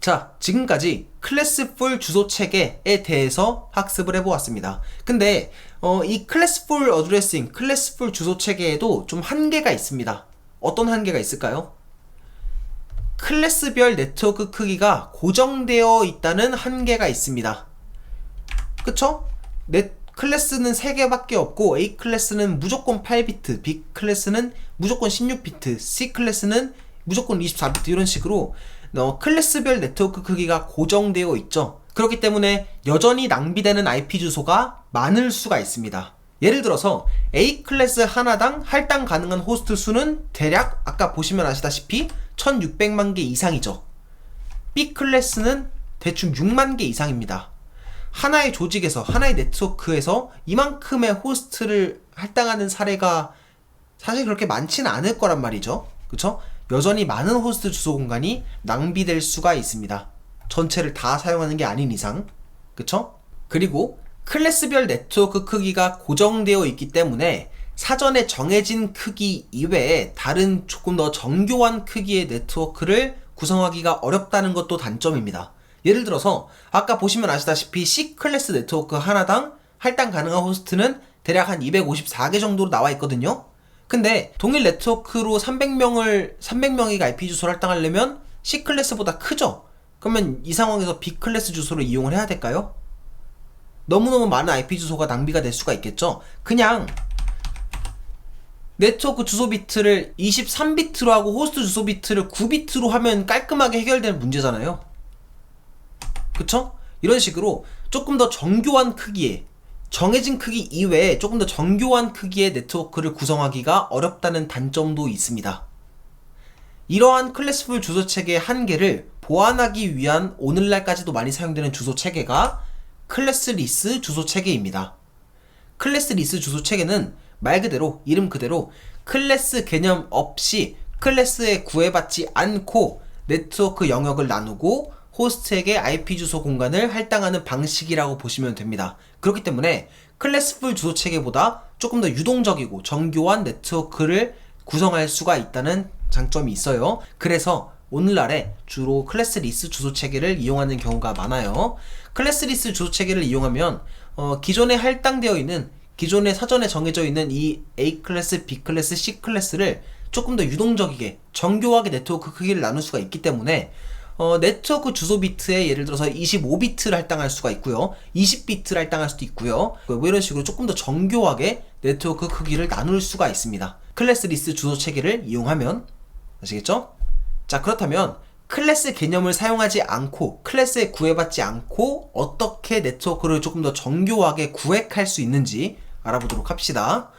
자, 지금까지 클래스풀 주소 체계에 대해서 학습을 해보았습니다. 근데 이 클래스풀 어드레싱, 클래스풀 주소 체계에도 좀 한계가 있습니다. 어떤 한계가 있을까요? 클래스별 네트워크 크기가 고정되어 있다는 한계가 있습니다. 그쵸? 클래스는 3개밖에 없고 A 클래스는 무조건 8비트, B 클래스는 무조건 16비트, C 클래스는 무조건 24비트 이런 식으로 클래스별 네트워크 크기가 고정되어 있죠. 그렇기 때문에 여전히 낭비되는 IP 주소가 많을 수가 있습니다. 예를 들어서 A 클래스 하나당 할당 가능한 호스트 수는 대략 아까 보시면 아시다시피 1600만 개 이상이죠. B 클래스는 대충 6만 개 이상입니다. 하나의 조직에서, 하나의 네트워크에서 이만큼의 호스트를 할당하는 사례가 사실 그렇게 많지는 않을 거란 말이죠. 그쵸? 여전히 많은 호스트 주소 공간이 낭비될 수가 있습니다. 전체를 다 사용하는 게 아닌 이상. 그쵸? 그리고 클래스별 네트워크 크기가 고정되어 있기 때문에 사전에 정해진 크기 이외에 다른 조금 더 정교한 크기의 네트워크를 구성하기가 어렵다는 것도 단점입니다. 예를 들어서 아까 보시면 아시다시피 C 클래스 네트워크 하나당 할당 가능한 호스트는 대략 한 254개 정도로 나와 있거든요. 근데 동일 네트워크로 300명의 IP 주소를 할당하려면 C 클래스보다 크죠? 그러면 이 상황에서 B 클래스 주소를 이용을 해야 될까요? 너무너무 많은 IP 주소가 낭비가 될 수가 있겠죠? 그냥 네트워크 주소 비트를 23비트로 하고 호스트 주소 비트를 9비트로 하면 깔끔하게 해결되는 문제잖아요. 그쵸? 이런 식으로 조금 더 정교한 크기의, 정해진 크기 이외에 조금 더 정교한 크기의 네트워크를 구성하기가 어렵다는 단점도 있습니다. 이러한 클래스풀 주소 체계의 한계를 보완하기 위한 오늘날까지도 많이 사용되는 주소 체계가 클래스리스 주소 체계입니다. 클래스리스 주소 체계는 말 그대로, 이름 그대로 클래스 개념 없이 클래스에 구애받지 않고 네트워크 영역을 나누고 호스트에게 IP 주소 공간을 할당하는 방식이라고 보시면 됩니다. 그렇기 때문에 클래스풀 주소 체계보다 조금 더 유동적이고 정교한 네트워크를 구성할 수가 있다는 장점이 있어요. 그래서 오늘날에 주로 클래스리스 주소 체계를 이용하는 경우가 많아요. 클래스리스 주소 체계를 이용하면 기존에 할당되어 있는, 기존에 사전에 정해져 있는 이 A 클래스, B 클래스, C 클래스를 조금 더 유동적이게 정교하게 네트워크 크기를 나눌 수가 있기 때문에 네트워크 주소 비트에 예를 들어서 25비트를 할당할 수가 있고요, 20비트를 할당할 수도 있고요, 뭐 이런 식으로 조금 더 정교하게 네트워크 크기를 나눌 수가 있습니다. 클래스리스 주소 체계를 이용하면. 아시겠죠? 자, 그렇다면 클래스 개념을 사용하지 않고 클래스에 구애받지 않고 어떻게 네트워크를 조금 더 정교하게 구획할 수 있는지 알아보도록 합시다.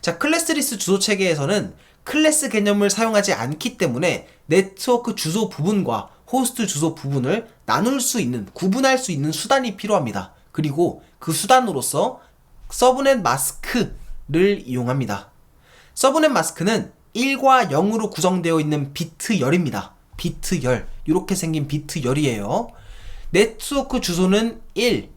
자, 클래스리스 주소 체계에서는 클래스 개념을 사용하지 않기 때문에 네트워크 주소 부분과 호스트 주소 부분을 나눌 수 있는, 구분할 수 있는 수단이 필요합니다. 그리고 그 수단으로서 서브넷 마스크를 이용합니다. 서브넷 마스크는 1과 0으로 구성되어 있는 비트열입니다. 비트열, 이렇게 생긴 비트열이에요. 네트워크 주소는 1,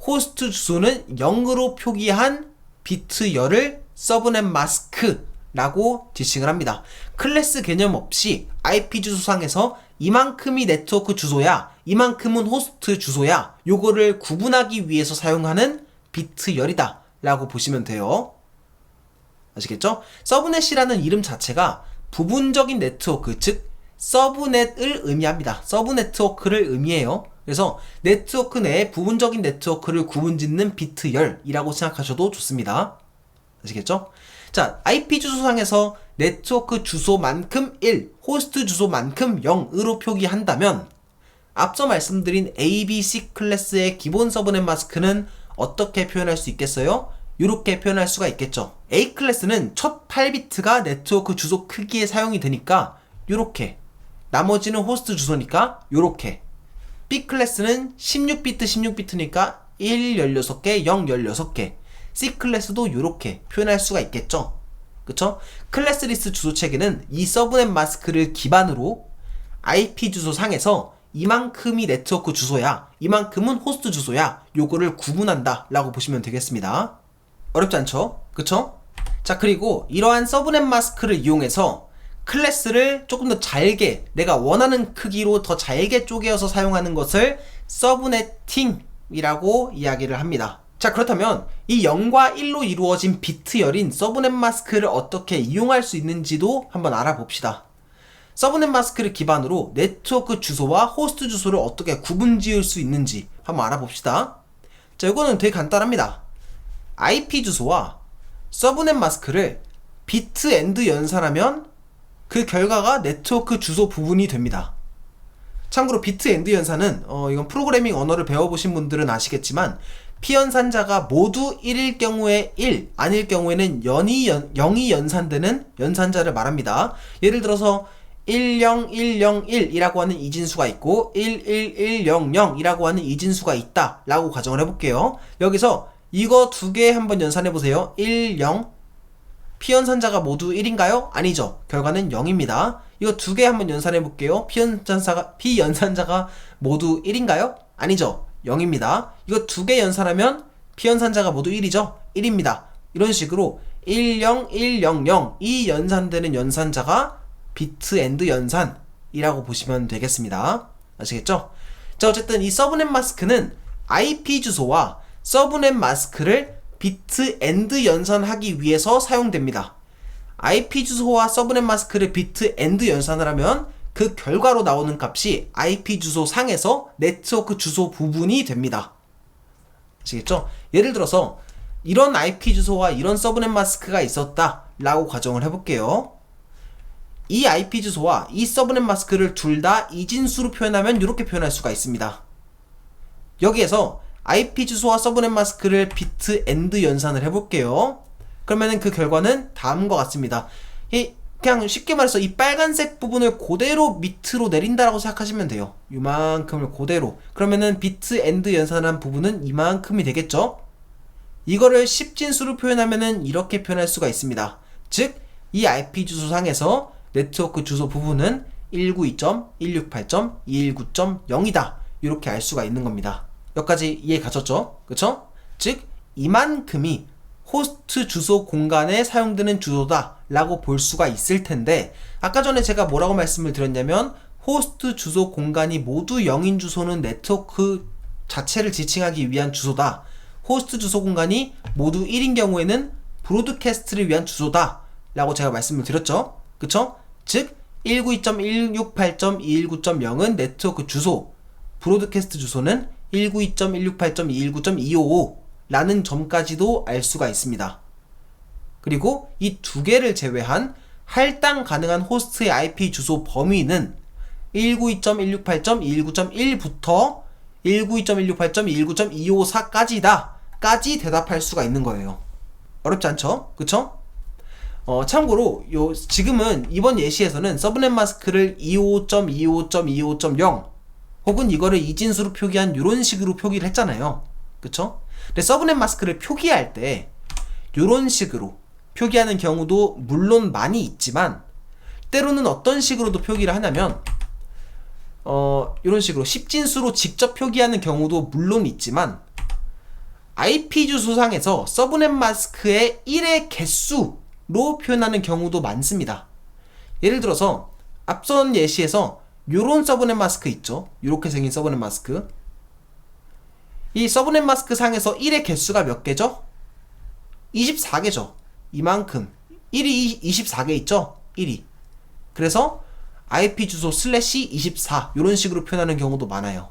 호스트 주소는 0으로 표기한 비트열을 서브넷 마스크라고 지칭을 합니다. 클래스 개념 없이 IP 주소상에서 이만큼이 네트워크 주소야, 이만큼은 호스트 주소야, 요거를 구분하기 위해서 사용하는 비트열이다 라고 보시면 돼요. 아시겠죠? 서브넷이라는 이름 자체가 부분적인 네트워크, 즉 서브넷을 의미합니다. 서브 네트워크를 의미해요. 그래서 네트워크 내에 부분적인 네트워크를 구분짓는 비트열이라고 생각하셔도 좋습니다. 아시겠죠? 자, IP 주소상에서 네트워크 주소만큼 1, 호스트 주소만큼 0으로 표기한다면 앞서 말씀드린 A, B, C 클래스의 기본 서브넷 마스크는 어떻게 표현할 수 있겠어요? 이렇게 표현할 수가 있겠죠. A 클래스는 첫 8비트가 네트워크 주소 크기에 사용이 되니까 요렇게, 나머지는 호스트 주소니까 요렇게. B 클래스는 16비트 16비트니까 1, 16개, 0, 16개. C 클래스도 요렇게 표현할 수가 있겠죠. 그쵸? 클래스리스 주소 체계는 이 서브넷 마스크를 기반으로 IP 주소 상에서 이만큼이 네트워크 주소야, 이만큼은 호스트 주소야, 요거를 구분한다 라고 보시면 되겠습니다. 어렵지 않죠? 그쵸? 자, 그리고 이러한 서브넷 마스크를 이용해서 클래스를 조금 더 잘게 내가 원하는 크기로 더 잘게 쪼개어서 사용하는 것을 서브네팅이라고 이야기를 합니다. 자, 그렇다면 이 0과 1로 이루어진 비트열인 서브넷 마스크를 어떻게 이용할 수 있는지도 한번 알아봅시다. 서브넷 마스크를 기반으로 네트워크 주소와 호스트 주소를 어떻게 구분 지을 수 있는지 한번 알아봅시다. 자, 이거는 되게 간단합니다. IP 주소와 서브넷 마스크를 비트 엔드 연산하면 그 결과가 네트워크 주소 부분이 됩니다. 참고로 비트 엔드 연산은 이건 프로그래밍 언어를 배워보신 분들은 아시겠지만 피연산자가 모두 1일 경우에 1, 아닐 경우에는 0이 연산되는 연산자를 말합니다. 예를 들어서 10101이라고 하는 이진수가 있고 11100이라고 하는 이진수가 있다 라고 가정을 해볼게요. 여기서 이거 두 개 한번 연산해보세요. 10 피연산자가 모두 1인가요? 아니죠. 결과는 0입니다. 이거 두 개 한번 연산해볼게요. 피연산자가 모두 1인가요? 아니죠. 0입니다. 이거 두 개 연산하면 피연산자가 모두 1이죠. 1입니다. 이런 식으로 10100 이 연산되는 연산자가 비트 엔드 연산이라고 보시면 되겠습니다. 아시겠죠? 자, 어쨌든 이 서브넷 마스크는 IP 주소와 서브넷 마스크를 비트 엔드 연산하기 위해서 사용됩니다. IP 주소와 서브넷 마스크를 비트 엔드 연산을 하면 그 결과로 나오는 값이 IP 주소 상에서 네트워크 주소 부분이 됩니다. 아시겠죠? 예를 들어서 이런 IP 주소와 이런 서브넷 마스크가 있었다 라고 가정을 해볼게요. 이 IP 주소와 이 서브넷 마스크를 둘 다 이진수로 표현하면 이렇게 표현할 수가 있습니다. 여기에서 IP 주소와 서브넷 마스크를 비트 엔드 연산을 해볼게요. 그러면은 그 결과는 다음과 같습니다. 그냥 쉽게 말해서 이 빨간색 부분을 그대로 밑으로 내린다라고 생각하시면 돼요. 이만큼을 그대로. 그러면은 비트 엔드 연산한 부분은 이만큼이 되겠죠? 이거를 10진수로 표현하면은 이렇게 표현할 수가 있습니다. 즉, 이 IP 주소상에서 네트워크 주소 부분은 192.168.219.0이다. 이렇게 알 수가 있는 겁니다. 여기까지 이해 가셨죠? 그쵸? 즉, 이만큼이 호스트 주소 공간에 사용되는 주소다 라고 볼 수가 있을 텐데, 아까 전에 제가 뭐라고 말씀을 드렸냐면 호스트 주소 공간이 모두 0인 주소는 네트워크 자체를 지칭하기 위한 주소다. 호스트 주소 공간이 모두 1인 경우에는 브로드캐스트를 위한 주소다 라고 제가 말씀을 드렸죠. 그쵸? 즉 192.168.219.0은 네트워크 주소, 브로드캐스트 주소는 192.168.219.255 라는 점까지도 알 수가 있습니다. 그리고 이 두 개를 제외한 할당 가능한 호스트의 IP 주소 범위는 192.168.219.1부터 192.168.219.254까지다 까지 대답할 수가 있는 거예요. 어렵지 않죠? 그쵸? 참고로 지금은 이번 예시에서는 서브넷 마스크를 25.25.25.0 혹은 이거를 이진수로 표기한 이런 식으로 표기를 했잖아요. 그쵸? 근데 서브넷 마스크를 표기할 때 이런 식으로 표기하는 경우도 물론 많이 있지만, 때로는 어떤 식으로도 표기를 하냐면 이런 식으로 10진수로 직접 표기하는 경우도 물론 있지만, IP 주소상에서 서브넷 마스크의 1의 개수로 표현하는 경우도 많습니다. 예를 들어서 앞선 예시에서 요런 서브넷 마스크 있죠? 이렇게 생긴 서브넷 마스크. 이 서브넷 마스크 상에서 1의 개수가 몇 개죠? 24개죠. 이만큼. 1이 24개 있죠? 1이. 그래서 IP 주소 슬래시 24 이런 식으로 표현하는 경우도 많아요.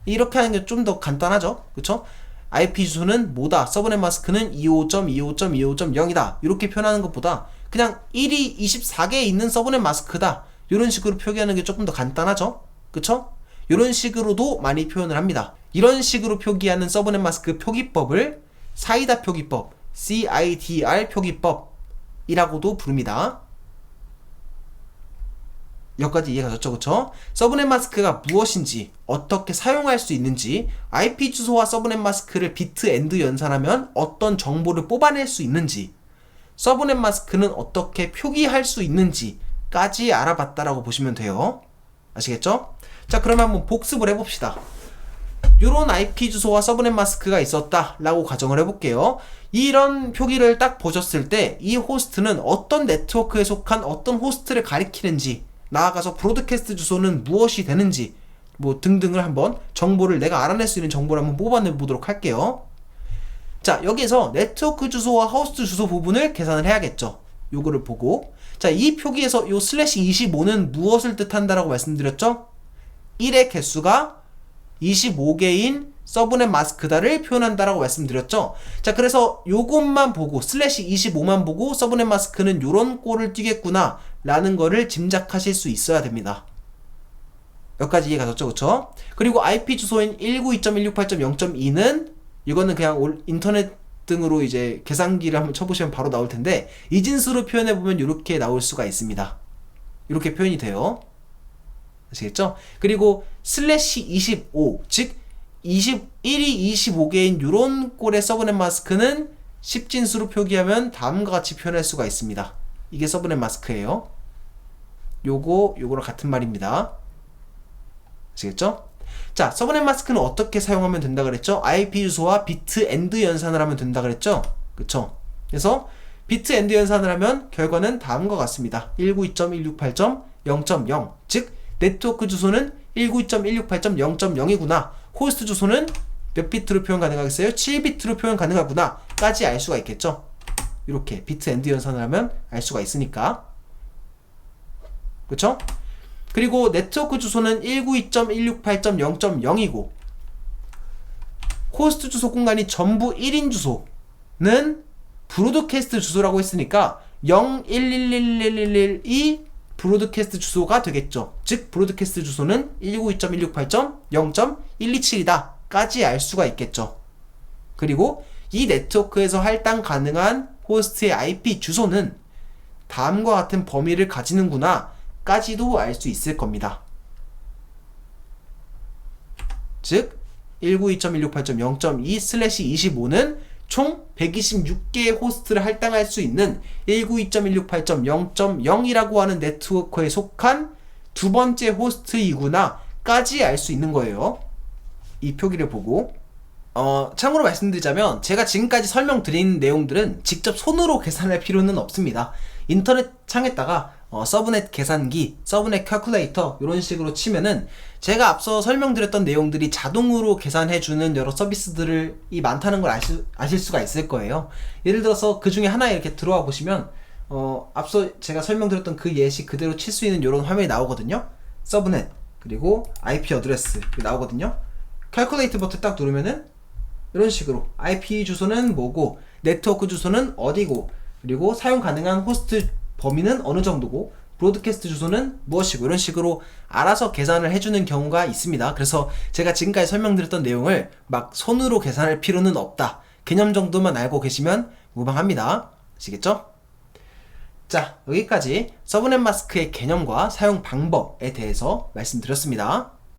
이렇게 하는 게 좀 더 간단하죠? 그쵸? IP 주소는 뭐다? 서브넷 마스크는 25.25.25.0이다. 이렇게 표현하는 것보다 그냥 1이 24개에 있는 서브넷 마스크다. 이런 식으로 표기하는 게 조금 더 간단하죠? 그쵸? 이런 식으로도 많이 표현을 합니다. 이런 식으로 표기하는 서브넷 마스크 표기법을 사이다 표기법, CIDR 표기법이라고도 부릅니다. 여기까지 이해가 됐죠? 그쵸? 서브넷 마스크가 무엇인지, 어떻게 사용할 수 있는지, IP 주소와 서브넷 마스크를 비트 엔드 연산하면 어떤 정보를 뽑아낼 수 있는지, 서브넷 마스크는 어떻게 표기할 수 있는지까지 알아봤다라고 보시면 돼요. 아시겠죠? 자, 그러면 한번 복습을 해봅시다. 요런 IP 주소와 서브넷 마스크가 있었다 라고 가정을 해볼게요. 이런 표기를 딱 보셨을 때 이 호스트는 어떤 네트워크에 속한 어떤 호스트를 가리키는지, 나아가서 브로드캐스트 주소는 무엇이 되는지 뭐 등등을 한번 정보를, 내가 알아낼 수 있는 정보를 한번 뽑아내 보도록 할게요. 자, 여기에서 네트워크 주소와 호스트 주소 부분을 계산을 해야겠죠. 요거를 보고, 자, 이 표기에서 요 슬래시 25는 무엇을 뜻한다라고 말씀드렸죠? 1의 개수가 25개인 서브넷 마스크다를 표현한다라고 말씀드렸죠. 자, 그래서 요것만 보고 슬래시 25만 보고 서브넷 마스크는 요런 꼴을 띄겠구나 라는 거를 짐작하실 수 있어야 됩니다. 여기까지 이해가 됐죠, 그쵸? 그리고 IP 주소인 192.168.0.2는 이거는 그냥 인터넷 등으로 이제 계산기를 한번 쳐보시면 바로 나올 텐데, 이진수로 표현해보면 이렇게 나올 수가 있습니다. 이렇게 표현이 돼요. 아시겠죠? 그리고 슬래시 25, 즉 1이 25개인 요런 꼴의 서브넷 마스크는 10진수로 표기하면 다음과 같이 표현할 수가 있습니다. 이게 서브넷 마스크예요. 요거랑 같은 말입니다. 아시겠죠? 자, 서브넷 마스크는 어떻게 사용하면 된다 그랬죠? IP 주소와 비트 엔드 연산을 하면 된다 그랬죠? 그쵸? 그래서 비트 엔드 연산을 하면 결과는 다음과 같습니다. 192.168.0.0, 즉 네트워크 주소는 192.168.0.0이구나. 호스트 주소는 몇 비트로 표현 가능하겠어요? 7비트로 표현 가능하구나 까지 알 수가 있겠죠. 이렇게 비트 엔드 연산을 하면 알 수가 있으니까. 그쵸? 그리고 네트워크 주소는 192.168.0.0이고 호스트 주소 공간이 전부 1인 주소는 브로드캐스트 주소라고 했으니까 0111111이 브로드캐스트 주소가 되겠죠. 즉 브로드캐스트 주소는 192.168.0.127이다 까지 알 수가 있겠죠. 그리고 이 네트워크에서 할당 가능한 호스트의 IP 주소는 다음과 같은 범위를 가지는구나 까지도 알 수 있을 겁니다. 즉 192.168.0.2/25는 총 126개의 호스트를 할당할 수 있는 192.168.0.0이라고 하는 네트워크에 속한 두 번째 호스트이구나 까지 알 수 있는 거예요. 이 표기를 보고. 참고로 말씀드리자면 제가 지금까지 설명드린 내용들은 직접 손으로 계산할 필요는 없습니다. 인터넷 창에다가 서브넷 계산기, 서브넷 캘큘레이터 이런 식으로 치면은 제가 앞서 설명드렸던 내용들이 자동으로 계산해주는 여러 서비스들이 많다는 걸 아실 수가 있을 거예요. 예를 들어서 그 중에 하나에 이렇게 들어와 보시면 앞서 제가 설명드렸던 그 예시 그대로 칠 수 있는 이런 화면이 나오거든요. 서브넷 그리고 IP 어드레스 나오거든요. 캘큘레이트 버튼 딱 누르면은 이런 식으로 IP 주소는 뭐고 네트워크 주소는 어디고 그리고 사용 가능한 호스트 범위는 어느 정도고 브로드캐스트 주소는 무엇이고 이런 식으로 알아서 계산을 해주는 경우가 있습니다. 그래서 제가 지금까지 설명드렸던 내용을 막 손으로 계산할 필요는 없다. 개념 정도만 알고 계시면 무방합니다. 아시겠죠? 자, 여기까지 서브넷 마스크의 개념과 사용 방법에 대해서 말씀드렸습니다.